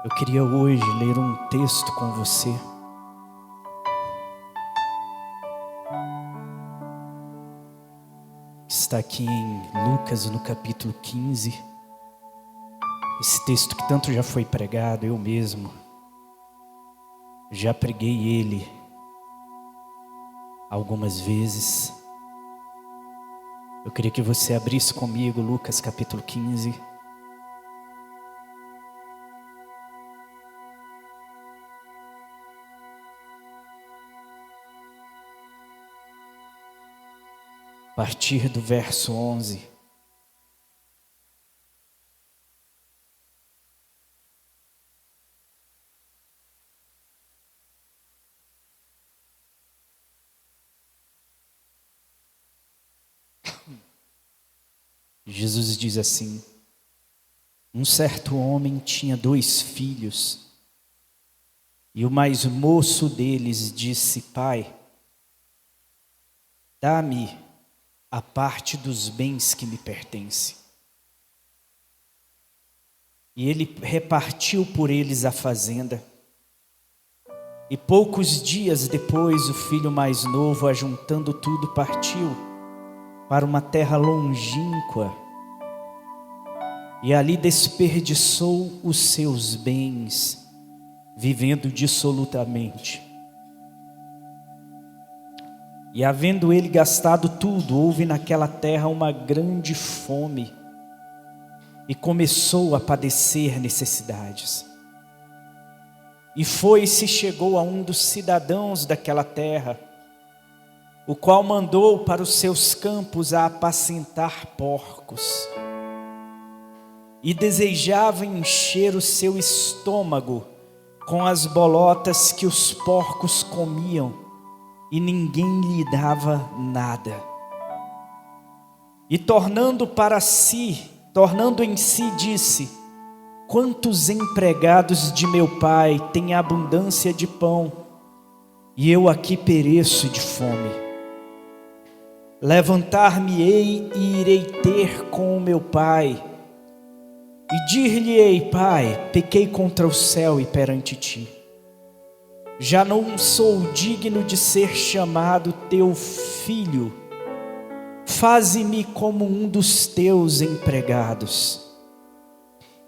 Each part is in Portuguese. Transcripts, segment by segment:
Eu queria hoje ler um texto com você. Está aqui em Lucas, no capítulo 15. Esse texto que tanto já foi pregado, eu mesmo já preguei ele algumas vezes. Eu queria que você abrisse comigo Lucas capítulo 15. A partir do verso 11. Jesus diz assim: um certo homem tinha 2 filhos, e o mais moço deles disse: Pai, dá-me a parte dos bens que me pertence. E ele repartiu por eles a fazenda. E poucos dias depois, o filho mais novo, ajuntando tudo, partiu para uma terra longínqua, e ali desperdiçou os seus bens, vivendo dissolutamente. E havendo ele gastado tudo, houve naquela terra uma grande fome, e começou a padecer necessidades. E foi-se, chegou a um dos cidadãos daquela terra, o qual mandou para os seus campos a apacentar porcos, e desejava encher o seu estômago com as bolotas que os porcos comiam, e ninguém lhe dava nada. E tornando em si, disse: quantos empregados de meu pai têm abundância de pão, e eu aqui pereço de fome. Levantar-me-ei e irei ter com o meu pai, e dir-lhe-ei: Pai, pequei contra o céu e perante ti. Já não sou digno de ser chamado teu filho. Faze-me como um dos teus empregados.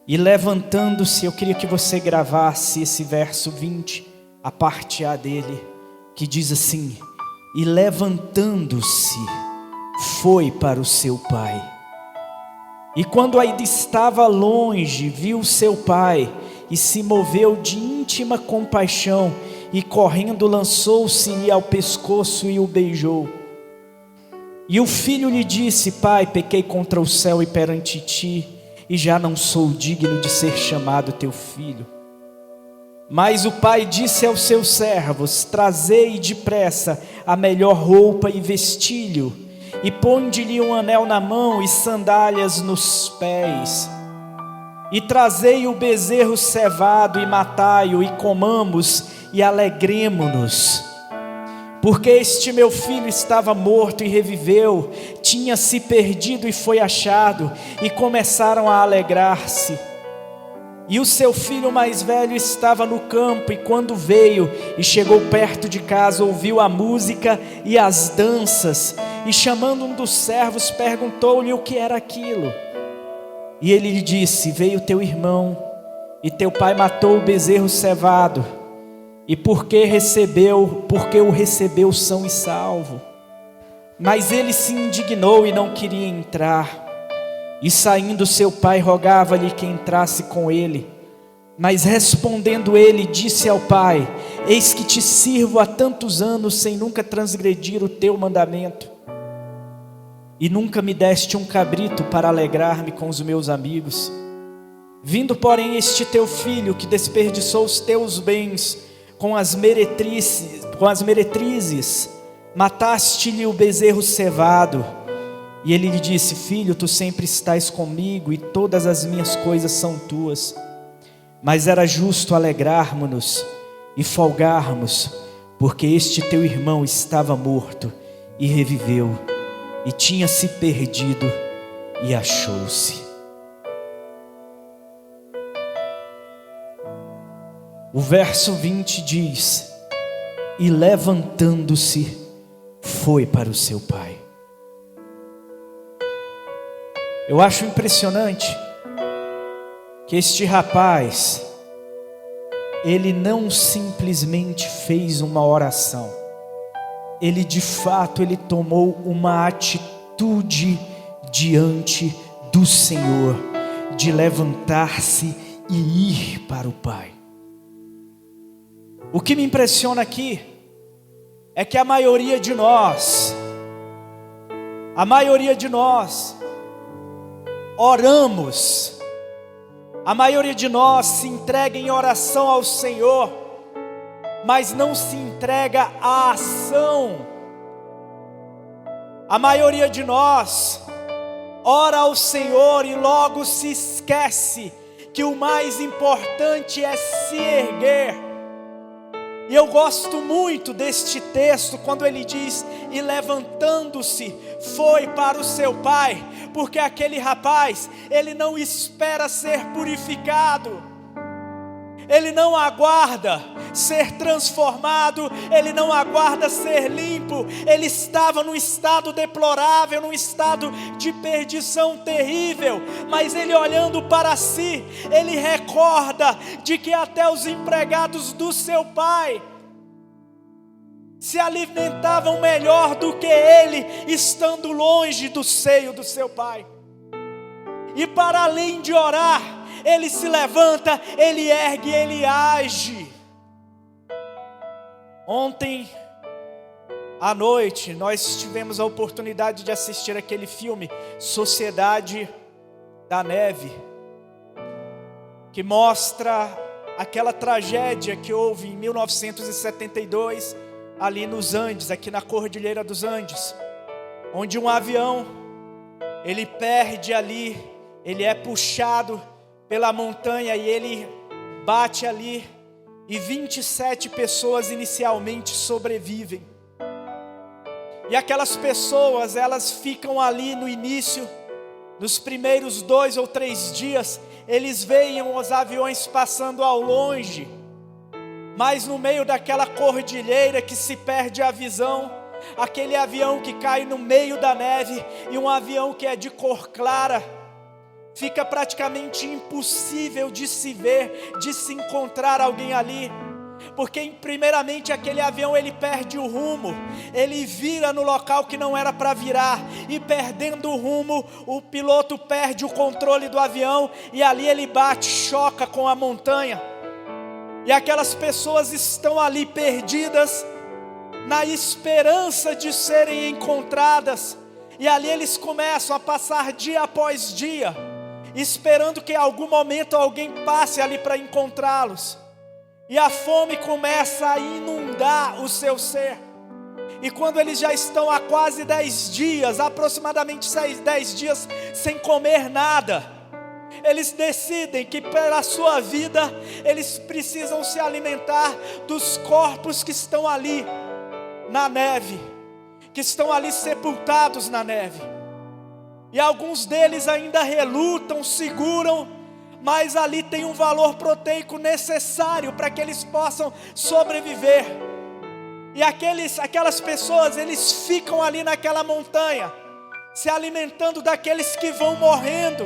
E levantando-se, eu queria que você gravasse esse verso 20, a parte A dele, que diz assim: e levantando-se, foi para o seu pai. E quando ainda estava longe, viu seu pai, e se moveu de íntima compaixão, e correndo lançou-se-lhe ao pescoço e o beijou. E o filho lhe disse: Pai, pequei contra o céu e perante ti, e já não sou digno de ser chamado teu filho. Mas o pai disse aos seus servos: trazei depressa a melhor roupa e vestilho, e ponde-lhe um anel na mão e sandálias nos pés. E trazei o bezerro cevado e matai-o, e comamos e alegremo-nos. Porque este meu filho estava morto e reviveu, tinha se perdido e foi achado, e começaram a alegrar-se. E o seu filho mais velho estava no campo, e quando veio e chegou perto de casa, ouviu a música e as danças, e chamando um dos servos, perguntou-lhe o que era aquilo. E ele lhe disse: veio teu irmão, e teu pai matou o bezerro cevado, e porque o recebeu são e salvo. Mas ele se indignou e não queria entrar. E saindo seu pai, rogava-lhe que entrasse com ele. Mas respondendo ele, disse ao pai: eis que te sirvo há tantos anos, sem nunca transgredir o teu mandamento. E nunca me deste um cabrito para alegrar-me com os meus amigos. Vindo, porém, este teu filho, que desperdiçou os teus bens com as meretrizes, mataste-lhe o bezerro cevado. E ele lhe disse: filho, tu sempre estás comigo, e todas as minhas coisas são tuas. Mas era justo alegrarmos-nos e folgarmos, porque este teu irmão estava morto e reviveu, e tinha se perdido e achou-se. O verso 20 diz: e levantando-se, foi para o seu pai. Eu acho impressionante que este rapaz, ele não simplesmente fez uma oração, ele de fato, ele tomou uma atitude diante do Senhor, de levantar-se e ir para o pai. O que me impressiona aqui é que a maioria de nós oramos, a maioria de nós se entrega em oração ao Senhor, mas não se entrega à ação. A maioria de nós ora ao Senhor e logo se esquece que o mais importante é se erguer. E eu gosto muito deste texto, quando ele diz, e levantando-se, foi para o seu pai, porque aquele rapaz, ele não espera ser purificado, ele não aguarda ser transformado, ele não aguarda ser limpo, ele estava num estado deplorável, num estado de perdição terrível, mas ele olhando para si, ele recorda de que até os empregados do seu pai se alimentavam melhor do que ele, estando longe do seio do seu pai. E para além de orar, ele se levanta, ele ergue, ele age. Ontem à noite nós tivemos a oportunidade de assistir aquele filme Sociedade da Neve, que mostra aquela tragédia que houve em 1972 ali nos Andes, aqui na Cordilheira dos Andes, onde um avião, ele perde ali, ele é puxado pela montanha e ele bate ali, e 27 pessoas inicialmente sobrevivem. E aquelas pessoas, elas ficam ali no início, nos primeiros 2 ou 3 dias, eles veem os aviões passando ao longe, mas no meio daquela cordilheira que se perde a visão, aquele avião que cai no meio da neve, e um avião que é de cor clara, fica praticamente impossível de se ver, de se encontrar alguém ali, porque primeiramente aquele avião ele perde o rumo, ele vira no local que não era para virar, e perdendo o rumo, o piloto perde o controle do avião, e ali ele bate, choca com a montanha, e aquelas pessoas estão ali perdidas, na esperança de serem encontradas, e ali eles começam a passar dia após dia, esperando que em algum momento alguém passe ali para encontrá-los. E a fome começa a inundar o seu ser. E quando eles já estão há quase 10 dias, aproximadamente 10 dias, sem comer nada, eles decidem que pela sua vida, eles precisam se alimentar dos corpos que estão ali na neve, que estão ali sepultados na neve. E alguns deles ainda relutam, seguram, mas ali tem um valor proteico necessário para que eles possam sobreviver. E aquelas pessoas, eles ficam ali naquela montanha, se alimentando daqueles que vão morrendo.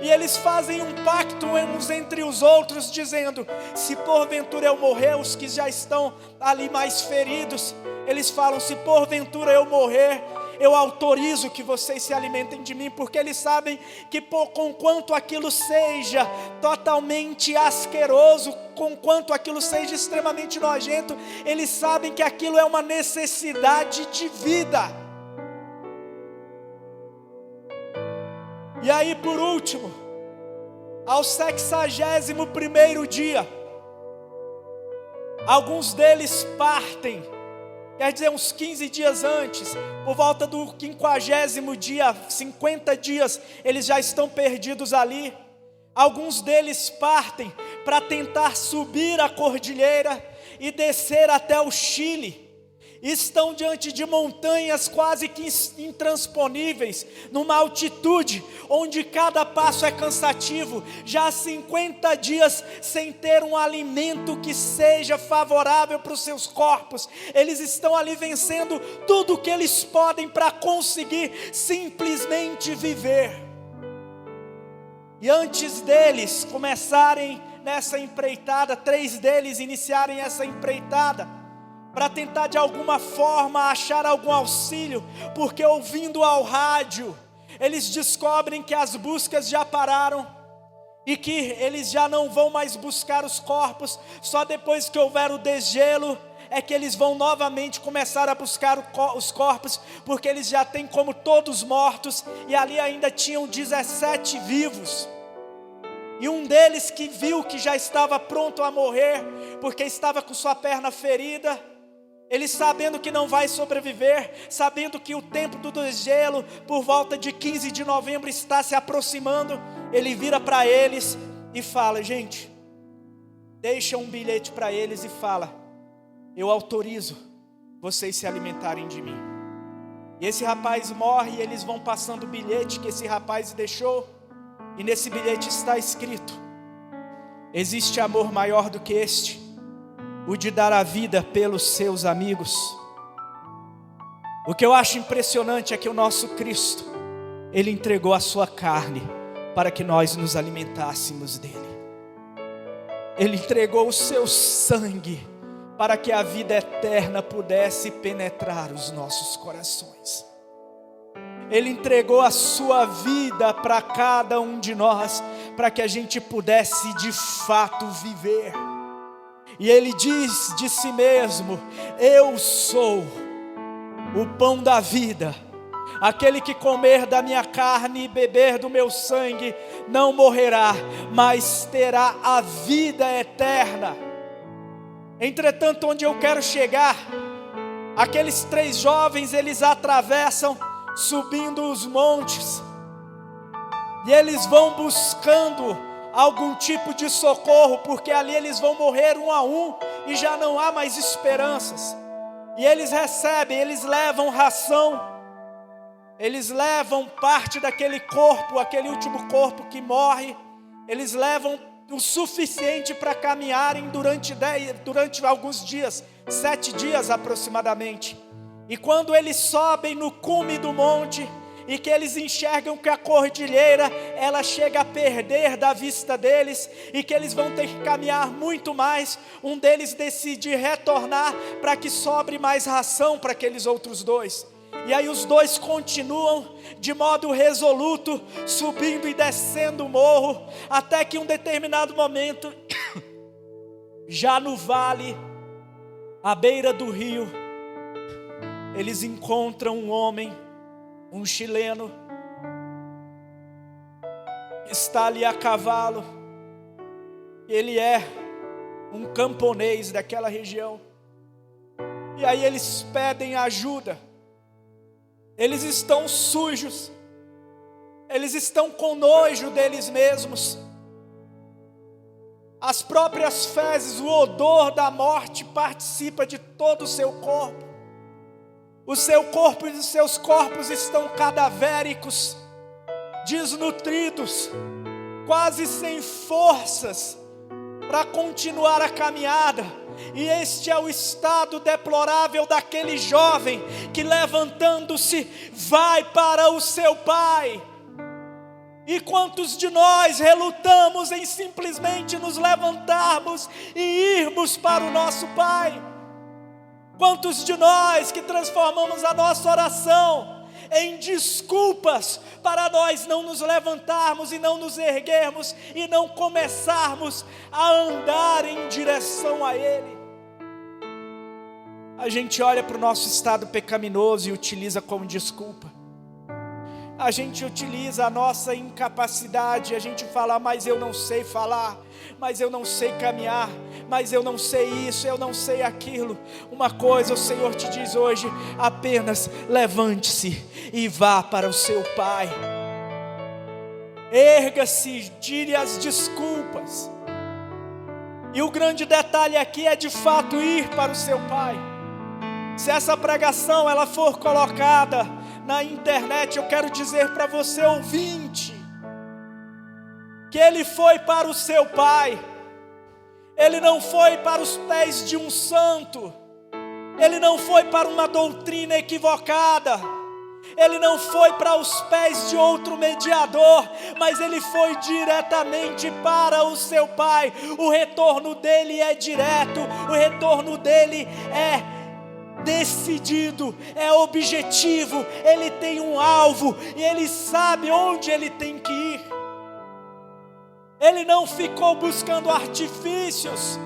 E eles fazem um pacto uns entre os outros, dizendo, se porventura eu morrer, os que já estão ali mais feridos, eles falam, se porventura eu morrer, eu autorizo que vocês se alimentem de mim, porque eles sabem que conquanto aquilo seja totalmente asqueroso, conquanto aquilo seja extremamente nojento, eles sabem que aquilo é uma necessidade de vida. E aí por último, ao 61º dia, alguns deles partem, quer dizer uns 15 dias antes, por volta do 50º dia, 50 dias, eles já estão perdidos ali. Alguns deles partem para tentar subir a cordilheira e descer até o Chile. estão diante de montanhas quase que intransponíveis, numa altitude onde cada passo é cansativo, já há 50 dias sem ter um alimento que seja favorável para os seus corpos. Eles estão ali vencendo tudo o que eles podem para conseguir simplesmente viver. E antes deles começarem nessa empreitada, 3 deles iniciarem essa empreitada, para tentar de alguma forma achar algum auxílio, porque ouvindo ao rádio, eles descobrem que as buscas já pararam, e que eles já não vão mais buscar os corpos, só depois que houver o desgelo, é que eles vão novamente começar a buscar os corpos, porque eles já têm como todos mortos, e ali ainda tinham 17 vivos. E um deles que viu que já estava pronto a morrer, porque estava com sua perna ferida, ele sabendo que não vai sobreviver, sabendo que o tempo do desgelo, por volta de 15 de novembro, está se aproximando, ele vira para eles e fala: gente, deixa um bilhete para eles e fala: eu autorizo vocês se alimentarem de mim. E esse rapaz morre, e eles vão passando o bilhete que esse rapaz deixou, e nesse bilhete está escrito: existe amor maior do que este, o de dar a vida pelos seus amigos. O que eu acho impressionante é que o nosso Cristo, Ele entregou a sua carne para que nós nos alimentássemos dele. Ele entregou o seu sangue para que a vida eterna pudesse penetrar os nossos corações. Ele entregou a sua vida para cada um de nós, para que a gente pudesse de fato viver. E Ele diz de si mesmo: eu sou o pão da vida. Aquele que comer da minha carne e beber do meu sangue não morrerá, mas terá a vida eterna. Entretanto, onde eu quero chegar, aqueles 3 jovens, eles atravessam subindo os montes, e eles vão buscando algum tipo de socorro, porque ali eles vão morrer um a um, e já não há mais esperanças. E eles recebem, eles levam ração, eles levam parte daquele corpo, aquele último corpo que morre, eles levam o suficiente para caminharem durante alguns dias, 7 dias aproximadamente. E quando eles sobem no cume do monte, e que eles enxergam que a cordilheira, ela chega a perder da vista deles, e que eles vão ter que caminhar muito mais, um deles decide retornar para que sobre mais ração para aqueles outros 2. E aí os 2 continuam de modo resoluto, subindo e descendo o morro, até que em um determinado momento, já no vale, à beira do rio, eles encontram um homem, um chileno, que está ali a cavalo. Ele é um camponês daquela região. E aí eles pedem ajuda. Eles estão sujos, eles estão com nojo deles mesmos. As próprias fezes, o odor da morte participa de todo o seu corpo. O seu corpo e os seus corpos estão cadavéricos, desnutridos, quase sem forças para continuar a caminhada. E este é o estado deplorável daquele jovem que, levantando-se, vai para o seu pai. E quantos de nós relutamos em simplesmente nos levantarmos e irmos para o nosso pai? Quantos de nós que transformamos a nossa oração em desculpas para nós não nos levantarmos e não nos erguermos e não começarmos a andar em direção a Ele? A gente olha para o nosso estado pecaminoso e utiliza como desculpa. A gente utiliza a nossa incapacidade, a gente fala: mas eu não sei falar, mas eu não sei caminhar, mas eu não sei isso, eu não sei aquilo. Uma coisa o Senhor te diz hoje: apenas levante-se e vá para o seu Pai. Erga-se, tire as desculpas. E o grande detalhe aqui é de fato ir para o seu Pai. Se essa pregação ela for colocada na internet, eu quero dizer para você, ouvinte, que ele foi para o seu pai. Ele não foi para os pés de um santo. Ele não foi para uma doutrina equivocada. Ele não foi para os pés de outro mediador, mas ele foi diretamente para o seu pai. O retorno dele é direto, o retorno dele é decidido, é objetivo. Ele tem um alvo e ele sabe onde ele tem que ir. Ele não ficou buscando artifícios,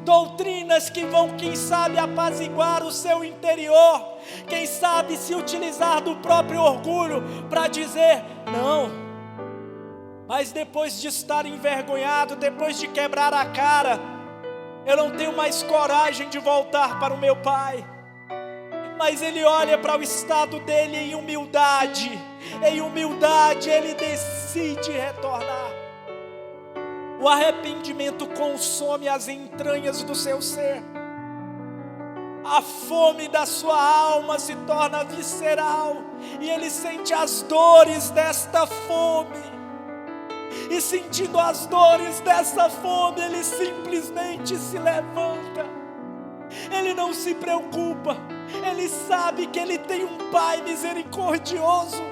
doutrinas que vão, quem sabe, apaziguar o seu interior. Quem sabe se utilizar do próprio orgulho para dizer não. Mas depois de estar envergonhado, depois de quebrar a cara, eu não tenho mais coragem de voltar para o meu pai. Mas ele olha para o estado dele em humildade. Em humildade ele decide retornar. O arrependimento consome as entranhas do seu ser. A fome da sua alma se torna visceral, e ele sente as dores desta fome. E sentindo as dores dessa fome, ele simplesmente se levanta. Ele não se preocupa. Ele sabe que ele tem um pai misericordioso.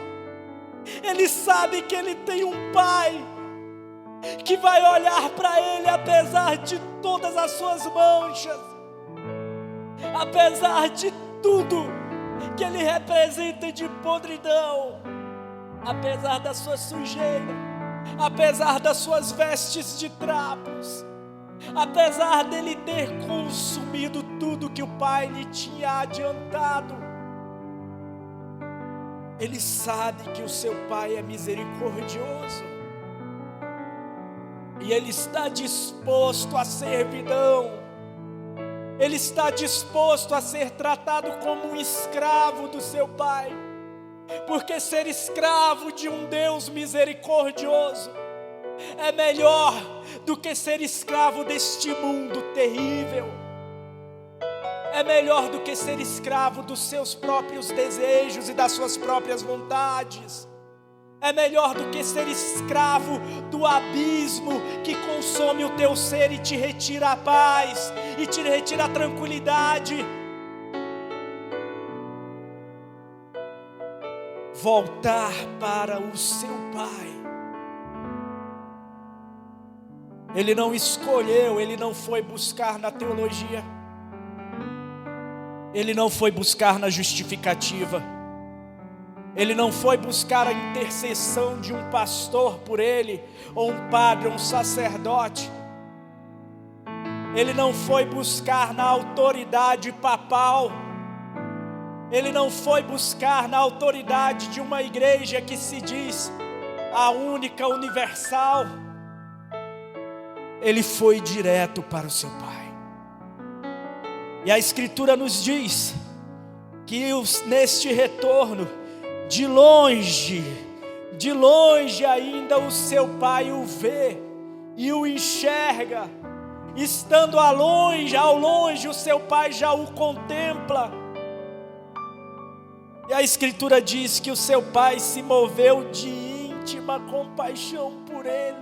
Ele sabe que ele tem um pai que vai olhar para ele apesar de todas as suas manchas, apesar de tudo que ele representa de podridão, apesar da sua sujeira, apesar das suas vestes de trapos, apesar dele ter consumido tudo que o pai lhe tinha adiantado. Ele sabe que o seu pai é misericordioso. E ele está disposto à servidão. Ele está disposto a ser tratado como um escravo do seu pai. Porque ser escravo de um Deus misericordioso é melhor do que ser escravo deste mundo terrível. É melhor do que ser escravo dos seus próprios desejos e das suas próprias vontades. É melhor do que ser escravo do abismo que consome o teu ser e te retira a paz, e te retira a tranquilidade. Voltar para o seu pai. Ele não escolheu, ele não foi buscar na teologia. Ele não foi buscar na justificativa. Ele não foi buscar a intercessão de um pastor por ele, ou um padre, ou um sacerdote. Ele não foi buscar na autoridade papal. Ele não foi buscar na autoridade de uma igreja que se diz a única, universal. Ele foi direto para o seu pai. E a Escritura nos diz que neste retorno, de longe ainda o seu pai o vê e o enxerga. Estando ao longe o seu pai já o contempla. E a Escritura diz que o seu pai se moveu de íntima compaixão por ele.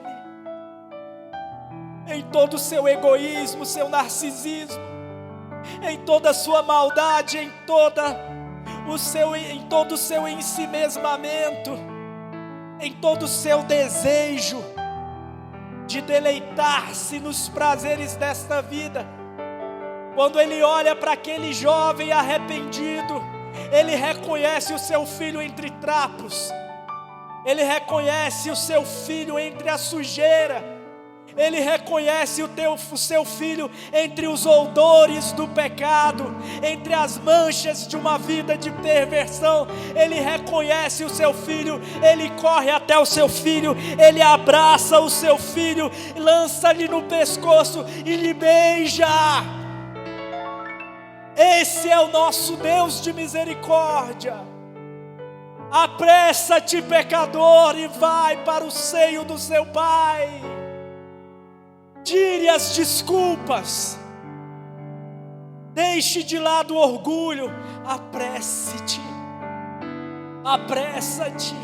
Em todo o seu egoísmo, seu narcisismo, em toda a sua maldade, em todo o seu ensimesmamento, em todo o seu desejo de deleitar-se nos prazeres desta vida. Quando ele olha para aquele jovem arrependido, ele reconhece o seu filho entre trapos, ele reconhece o seu filho entre a sujeira, ele reconhece o seu filho entre os odores do pecado, entre as manchas de uma vida de perversão. Ele reconhece o seu filho, ele corre até o seu filho, ele abraça o seu filho, lança-lhe no pescoço e lhe beija. Esse é o nosso Deus de misericórdia. Apressa-te, pecador, e vai para o seio do seu Pai. Tire as desculpas. Deixe de lado o orgulho. Apresse-te. Apressa-te.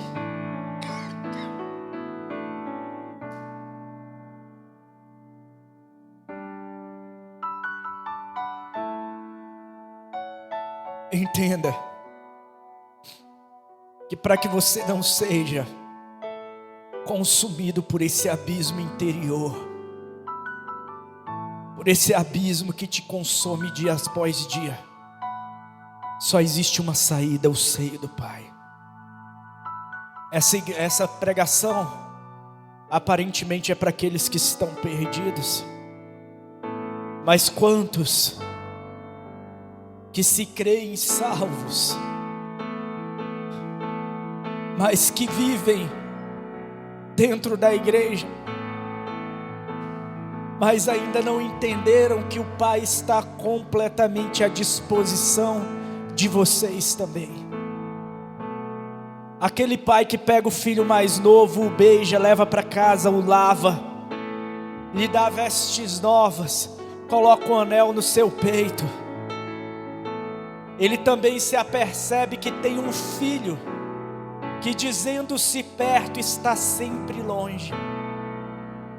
Entenda que para que você não seja consumido por esse abismo interior, por esse abismo que te consome dia após dia, só existe uma saída: o seio do Pai. Essa pregação aparentemente é para aqueles que estão perdidos, mas quantos que se creem salvos, mas que vivem dentro da igreja, mas ainda não entenderam que o Pai está completamente à disposição de vocês também. Aquele pai que pega o filho mais novo, o beija, leva para casa, o lava, lhe dá vestes novas, coloca um anel no seu peito. Ele também se apercebe que tem um filho que, dizendo-se perto, está sempre longe.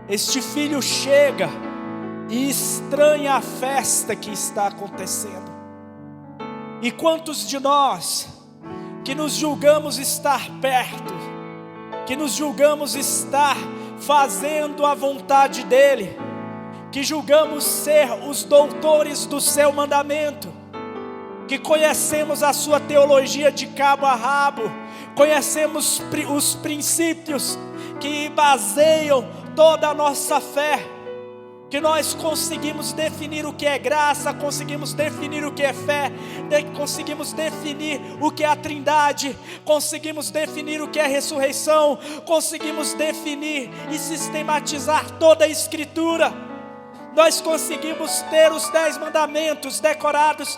Este filho chega e estranha a festa que está acontecendo. E quantos de nós que nos julgamos estar perto, que nos julgamos estar fazendo a vontade dele, que julgamos ser os doutores do seu mandamento, que conhecemos a sua teologia de cabo a rabo, conhecemos os princípios que baseiam toda a nossa fé, que nós conseguimos definir o que é graça, conseguimos definir o que é fé, conseguimos definir o que é a Trindade, conseguimos definir o que é ressurreição, conseguimos definir e sistematizar toda a Escritura. Nós conseguimos ter os 10 mandamentos decorados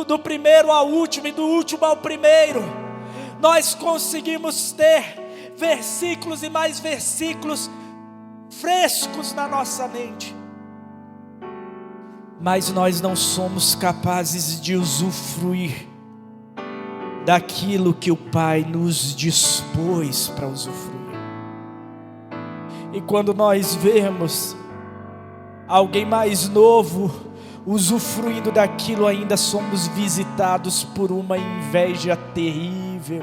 do primeiro ao último e do último ao primeiro. Nós conseguimos ter versículos e mais versículos frescos na nossa mente, mas nós não somos capazes de usufruir daquilo que o Pai nos dispôs para usufruir. E quando nós vemos alguém mais novo usufruindo daquilo, ainda somos visitados por uma inveja terrível,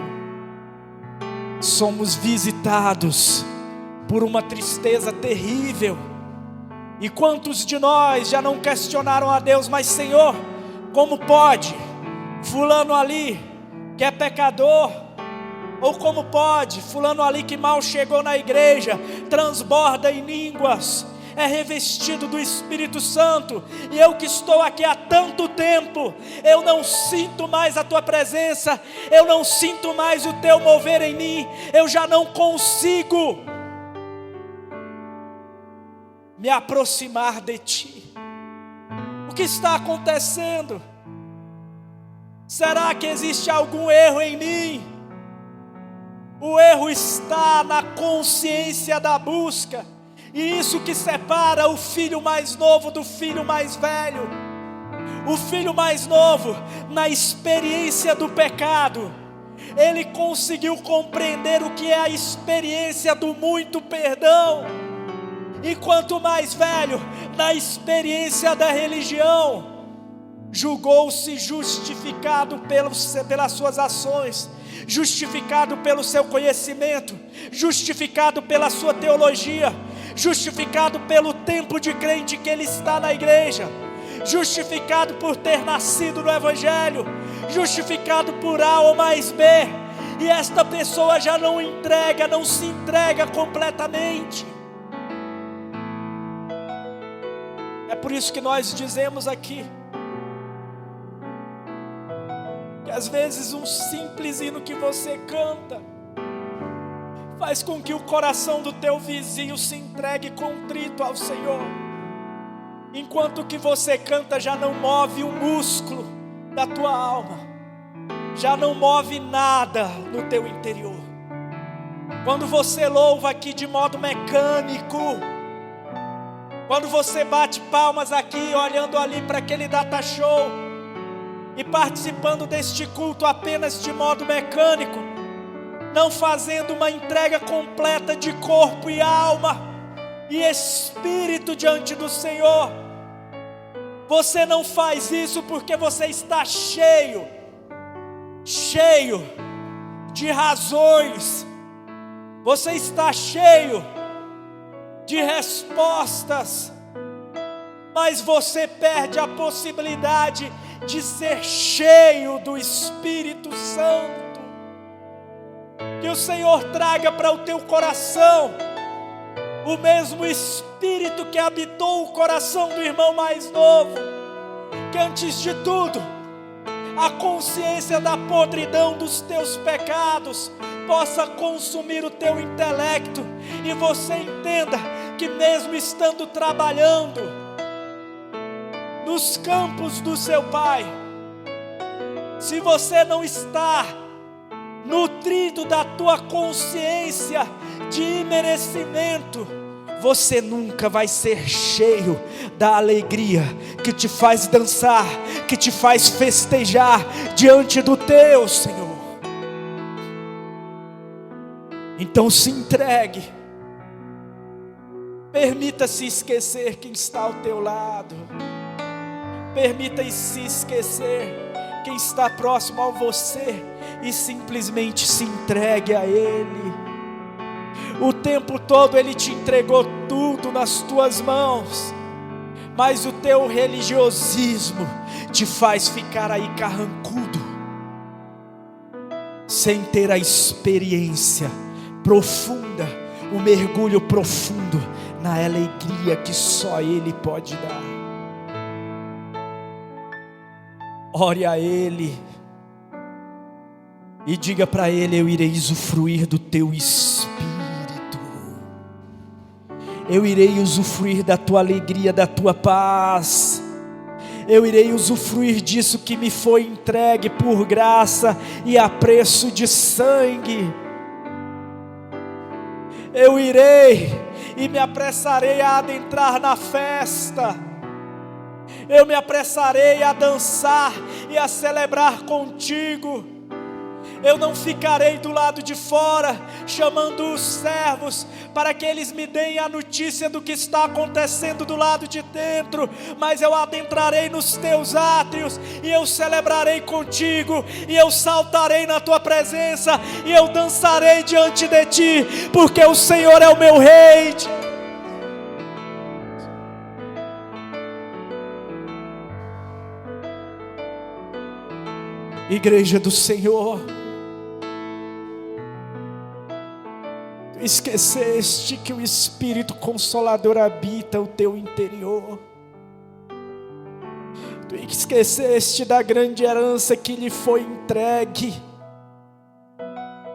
somos visitados por uma tristeza terrível. E quantos de nós já não questionaram a Deus: mas Senhor, como pode fulano ali que é pecador, ou como pode fulano ali que mal chegou na igreja, transborda em línguas, é revestido do Espírito Santo, e eu que estou aqui há tanto tempo, eu não sinto mais a tua presença, eu não sinto mais o teu mover em mim, eu já não consigo me aproximar de ti. O que está acontecendo? Será que existe algum erro em mim? O erro está na consciência da busca. E isso que separa o filho mais novo do filho mais velho. O filho mais novo, na experiência do pecado, ele conseguiu compreender o que é a experiência do muito perdão. Enquanto o mais velho, na experiência da religião, julgou-se justificado pelas suas ações, justificado pelo seu conhecimento, justificado pela sua teologia, justificado pelo tempo de crente que ele está na igreja, justificado por ter nascido no Evangelho, justificado por A ou mais B. E esta pessoa já não se entrega completamente. É por isso que nós dizemos aqui que às vezes um simples hino que você canta faz com que o coração do teu vizinho se entregue contrito ao Senhor. Enquanto o que você canta já não move um músculo da tua alma, já não move nada no teu interior. Quando você louva aqui de modo mecânico, quando você bate palmas aqui olhando ali para aquele data show, e participando deste culto apenas de modo mecânico, não fazendo uma entrega completa de corpo e alma e espírito diante do Senhor. Você não faz isso porque você está cheio de razões, você está cheio de respostas, mas você perde a possibilidade de ser cheio do Espírito Santo. Que o Senhor traga para o teu coração o mesmo Espírito que habitou o coração do irmão mais novo, que antes de tudo, a consciência da podridão dos teus pecados possa consumir o teu intelecto, e você entenda que mesmo estando trabalhando nos campos do seu Pai, se você não está nutrido da tua consciência de imerecimento, você nunca vai ser cheio da alegria que te faz dançar, que te faz festejar diante do teu Senhor. Então se entregue, permita-se esquecer quem está ao teu lado, permita-se esquecer quem está próximo a você e simplesmente se entregue a Ele. O tempo todo Ele te entregou tudo nas tuas mãos, mas o teu religiosismo te faz ficar aí carrancudo, sem ter a experiência profunda, o mergulho profundo na alegria que só Ele pode dar. Ore a Ele e diga para Ele: eu irei usufruir do teu Espírito, eu irei usufruir da tua alegria, da tua paz, eu irei usufruir disso que me foi entregue por graça e a preço de sangue. Eu irei e me apressarei a adentrar na festa, eu me apressarei a dançar e a celebrar contigo. Eu não ficarei do lado de fora, chamando os servos para que eles me deem a notícia do que está acontecendo do lado de dentro, mas eu adentrarei nos teus átrios, e eu celebrarei contigo, e eu saltarei na tua presença, e eu dançarei diante de ti, porque o Senhor é o meu Rei. Igreja do Senhor, esqueceste que o Espírito Consolador habita o teu interior. Tu esqueceste da grande herança que lhe foi entregue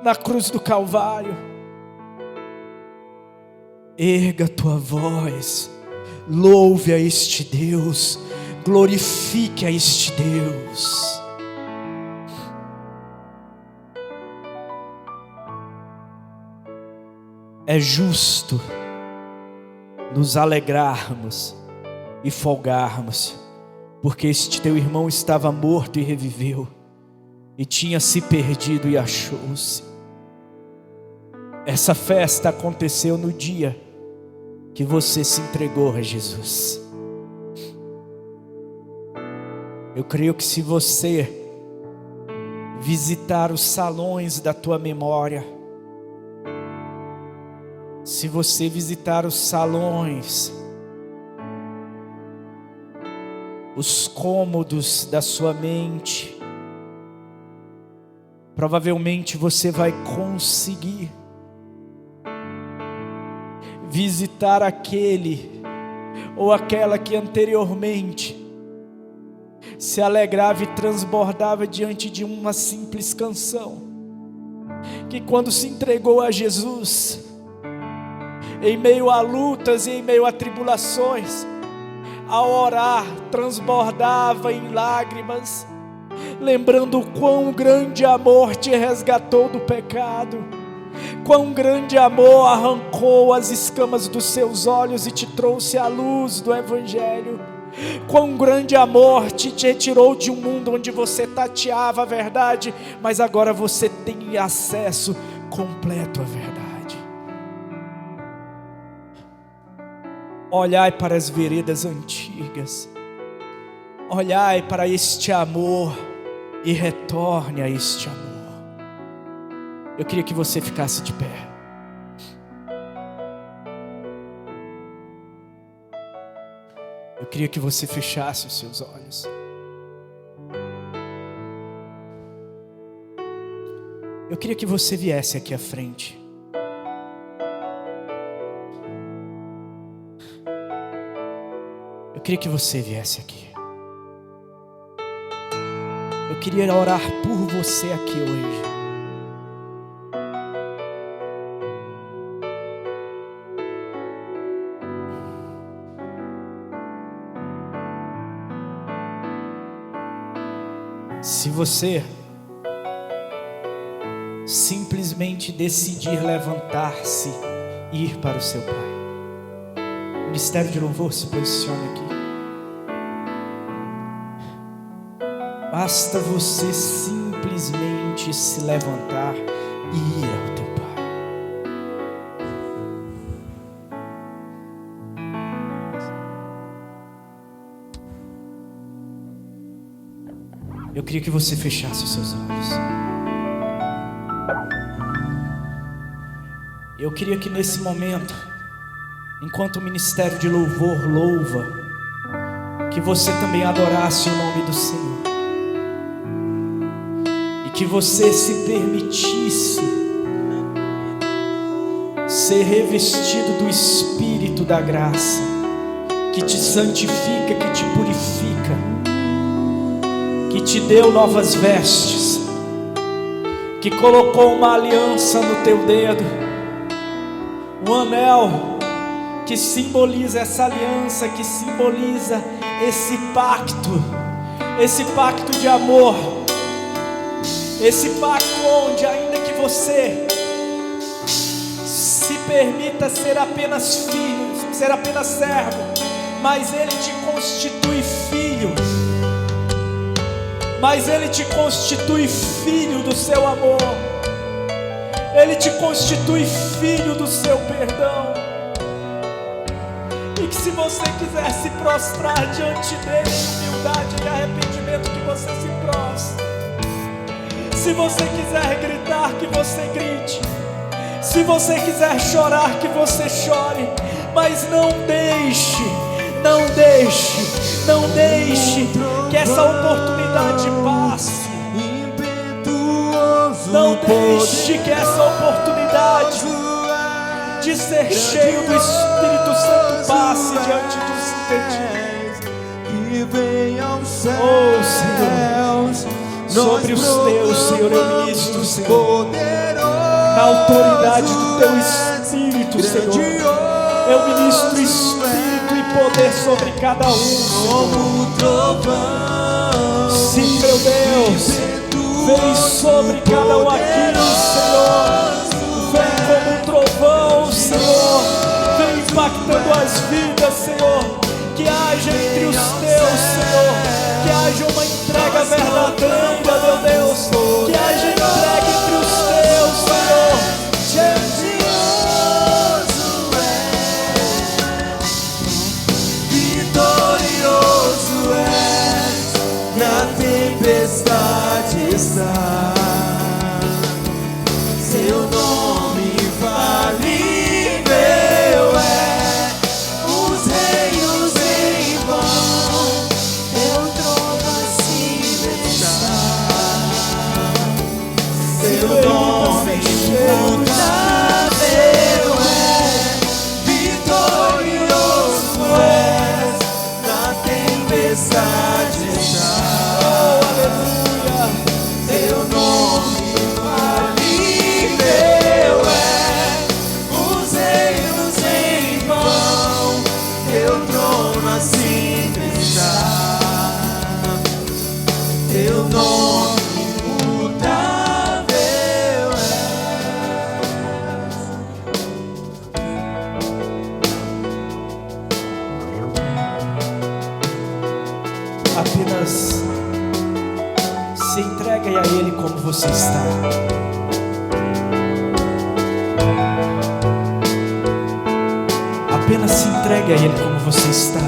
na cruz do Calvário. Erga tua voz, louve a este Deus, glorifique a este Deus. É justo nos alegrarmos e folgarmos, porque este teu irmão estava morto e reviveu, e tinha se perdido e achou-se. Essa festa aconteceu no dia que você se entregou a Jesus. Eu creio que se você visitar os salões da tua memória, se você visitar os salões, os cômodos da sua mente, provavelmente você vai conseguir visitar aquele ou aquela que anteriormente se alegrava e transbordava diante de uma simples canção, que quando se entregou a Jesus, em meio a lutas e em meio a tribulações, ao orar, transbordava em lágrimas, lembrando o quão grande amor te resgatou do pecado, quão grande amor arrancou as escamas dos seus olhos e te trouxe à luz do Evangelho. Quão grande amor te retirou de um mundo onde você tateava a verdade, mas agora você tem acesso completo à verdade. Olhai para as veredas antigas, olhai para este amor e retorne a este amor. Eu queria que você ficasse de pé. Eu queria que você fechasse os seus olhos. Eu queria que você viesse aqui à frente. Eu queria que você viesse aqui. Eu queria orar por você aqui hoje. Se você simplesmente decidir levantar-se e ir para o seu Pai, o Ministério de Louvor se posicione aqui. Basta você simplesmente se levantar e ir ao teu Pai. Eu queria que você fechasse os seus olhos. Eu queria que nesse momento, enquanto o Ministério de Louvor louva, que você também adorasse o nome do Senhor. E que você se permitisse ser revestido do Espírito da graça, que te santifica, que te purifica, que te deu novas vestes, que colocou uma aliança no teu dedo, um anel que simboliza essa aliança, que simboliza esse pacto de amor, esse pacto onde, ainda que você se permita ser apenas filho, ser apenas servo, mas Ele te constitui filho. Mas Ele te constitui filho do seu amor. Ele te constitui filho do seu perdão. E que se você quiser se prostrar diante dele em humildade e arrependimento, que você se prostre. Se você quiser gritar, que você grite. Se você quiser chorar, que você chore. Mas não deixe que essa oportunidade passe. Não deixe que essa oportunidade de ser cheio do Espírito Santo passe diante dos impedidos. Oh Senhor, sobre os teus, Senhor, eu ministro, Senhor, na autoridade do teu Espírito, Senhor, eu ministro Espírito e poder sobre cada um, Senhor. Sim, meu Deus, vem sobre cada um aqui, Senhor. Vem como um trovão, Senhor. Vem impactando as vidas, Senhor. Que haja entre os teus, Senhor. Que haja uma entrega verdadeira, meu Deus. Que haja entrega entre os teus, Senhor. Tempestade está, seu nome infalível é. Os reinos em vão, teu trono assim está. você está. Apenas se entregue a Ele como você está.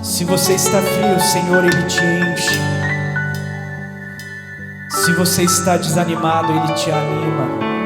Se você está frio, o Senhor, Ele te enche. Se você está desanimado, Ele te anima.